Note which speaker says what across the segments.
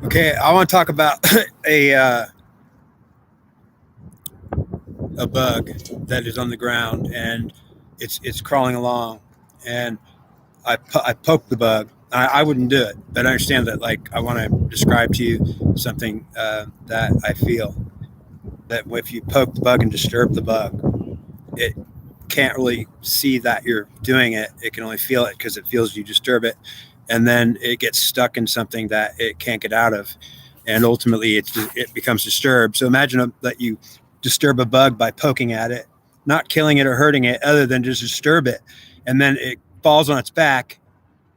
Speaker 1: Okay, I want to talk about a bug that is on the ground and it's crawling along, and I poked the bug. I wouldn't do it, but I understand that. Like, I want to describe to you something that I feel that if you poke the bug and disturb the bug, it can't really see that you're doing it. It can only feel it because it feels you disturb it, and then it gets stuck in something that it can't get out of, and ultimately it becomes disturbed. So imagine that you disturb a bug by poking at it, not killing it or hurting it, other than just disturb it, and then it falls on its back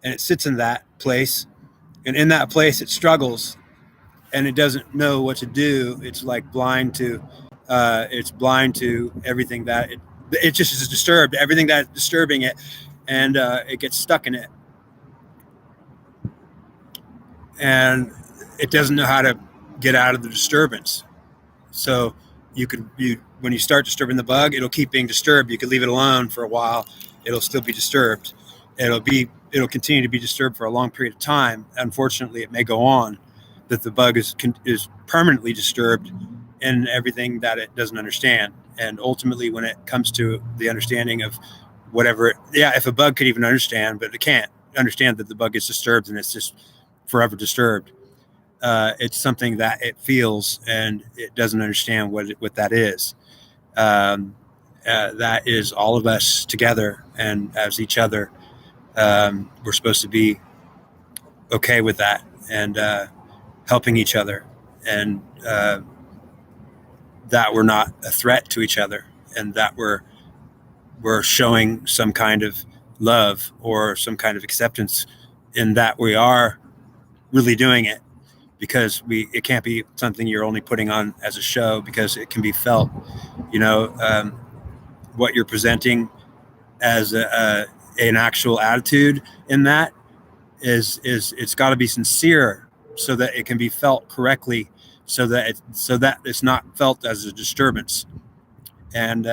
Speaker 1: and it sits in that place, and in that place it struggles and it doesn't know what to do. It's like blind to it's blind to everything that it just is disturbed, everything that's disturbing it, and it gets stuck in it, and it doesn't know how to get out of the disturbance. So you when you start disturbing the bug, it'll keep being disturbed. You could leave it alone for a while, it'll still be disturbed. It'll continue to be disturbed for a long period of time. Unfortunately, it may go on that the bug is permanently disturbed in everything that it doesn't understand. And ultimately, when it comes to the understanding of whatever, yeah, if a bug could even understand, but it can't understand that the bug is disturbed and it's just forever disturbed. It's something that it feels and it doesn't understand what that is. That is all of us together and as each other. We're supposed to be okay with that and helping each other, and that we're not a threat to each other, and that we're showing some kind of love or some kind of acceptance in that we are really doing it, because it can't be something you're only putting on as a show, because it can be felt. You know, what you're presenting as an actual attitude in that is it's got to be sincere so that it can be felt correctly, so that it's not felt as a disturbance. And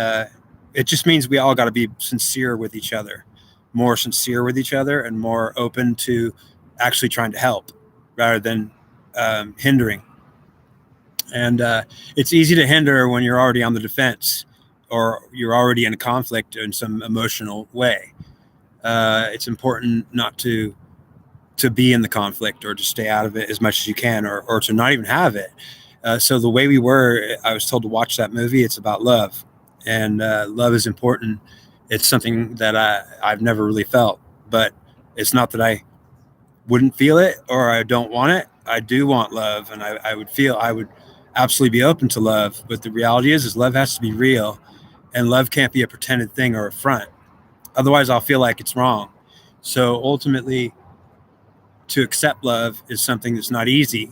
Speaker 1: it just means we all got to be sincere with each other, more sincere with each other, and more open to actually trying to help rather than hindering. And it's easy to hinder when you're already on the defense or you're already in a conflict in some emotional way. It's important not to be in the conflict, or to stay out of it as much as you can, or to not even have it. So the way we were, I was told to watch that movie. It's about love, and love is important. It's something that I've never really felt, but it's not that I wouldn't feel it or I don't want it. I do want love, and I would absolutely be open to love. But the reality is love has to be real, and love can't be a pretended thing or a front. Otherwise, I'll feel like it's wrong. So ultimately, to accept love is something that's not easy,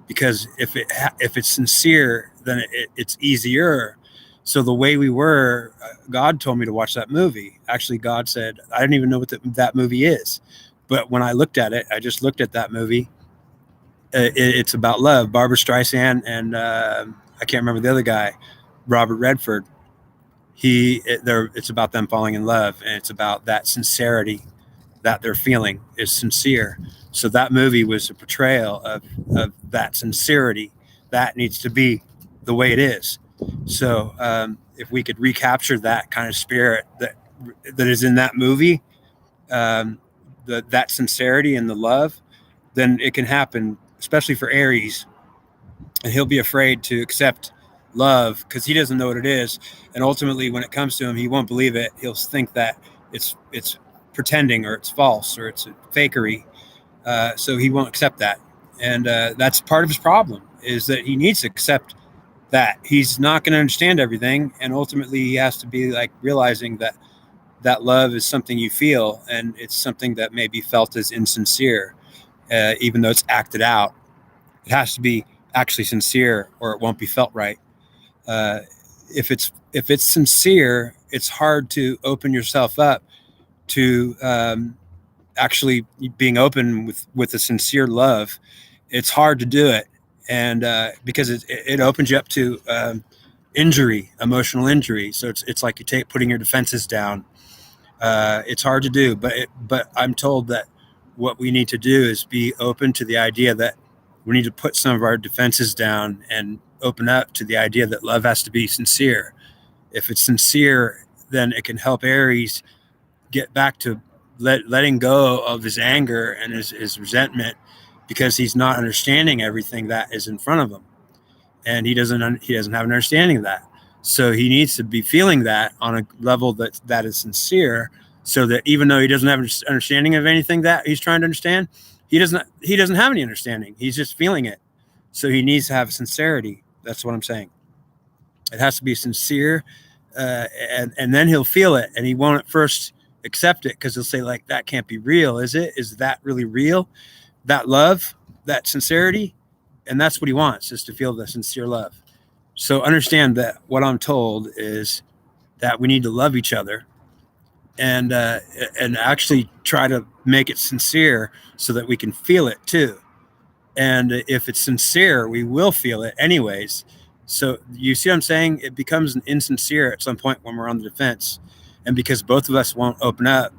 Speaker 1: because if it's sincere, then it's easier. So the way we were, God told me to watch that movie. Actually, God said, I didn't even know what that movie is, but when I looked at it, I just looked at that movie. It's about love. Barbara Streisand and I can't remember the other guy, Robert Redford. It's about them falling in love, and it's about that sincerity that they're feeling is sincere. So that movie was a portrayal of that sincerity that needs to be the way it is. So if we could recapture that kind of spirit that is in that movie, that sincerity and the love, then it can happen, especially for Aries. And he'll be afraid to accept love because he doesn't know what it is. And ultimately, when it comes to him, he won't believe it. He'll think that it's pretending, or it's false, or it's a fakery. So he won't accept that. And that's part of his problem, is that he needs to accept that he's not going to understand everything. And ultimately, he has to be like realizing that love is something you feel, and it's something that may be felt as insincere, even though it's acted out. It has to be actually sincere, or it won't be felt right. Uh, if it's sincere, it's hard to open yourself up to actually being open with a sincere love. It's hard to do it, and because it opens you up to injury, emotional injury. So it's like putting your defenses down. It's hard to do, but I'm told that what we need to do is be open to the idea that We need to put some of our defenses down and open up to the idea that love has to be sincere. If it's sincere, then it can help Aries get back to letting go of his anger and his resentment, because he's not understanding everything that is in front of him, and he doesn't have an understanding of that. So he needs to be feeling that on a level that is sincere, so that even though he doesn't have an understanding of anything that he's trying to understand, he doesn't have any understanding. He's just feeling it. So he needs to have sincerity. That's what I'm saying. It has to be sincere, and then he'll feel it, and he won't at first accept it, because he'll say, like, that can't be real. Is it? Is that really real? That love, that sincerity? And that's what he wants, is to feel the sincere love. So understand that what I'm told is that we need to love each other, and actually try to make it sincere so that we can feel it too. And if it's sincere, we will feel it anyways. So you see what I'm saying? It becomes an insincere at some point when we're on the defense. And because both of us won't open up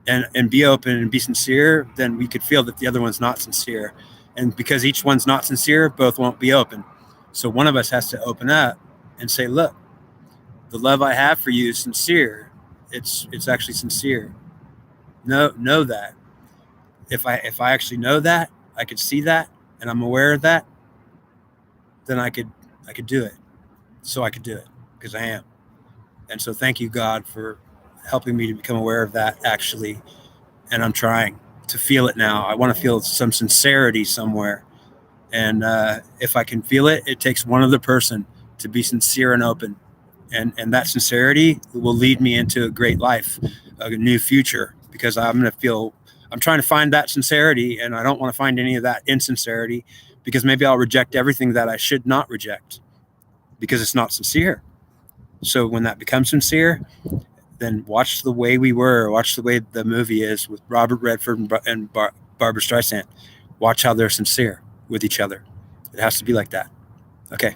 Speaker 1: and be open and be sincere, then we could feel that the other one's not sincere. And because each one's not sincere, both won't be open. So one of us has to open up and say, look, the love I have for you is sincere. It's actually sincere. Know that. If I actually know that, I could see that, and I'm aware of that, then I could do it. So I could do it, because I am. And so thank you, God, for helping me to become aware of that, actually. And I'm trying to feel it now. I want to feel some sincerity somewhere. And if I can feel it, it takes one other person to be sincere and open. And that sincerity will lead me into a great life, a new future, because I'm trying to find that sincerity, and I don't want to find any of that insincerity, because maybe I'll reject everything that I should not reject because it's not sincere. So when that becomes sincere, then watch the way we were, watch the way the movie is with Robert Redford and Barbara Streisand. Watch how they're sincere with each other. It has to be like that. Okay.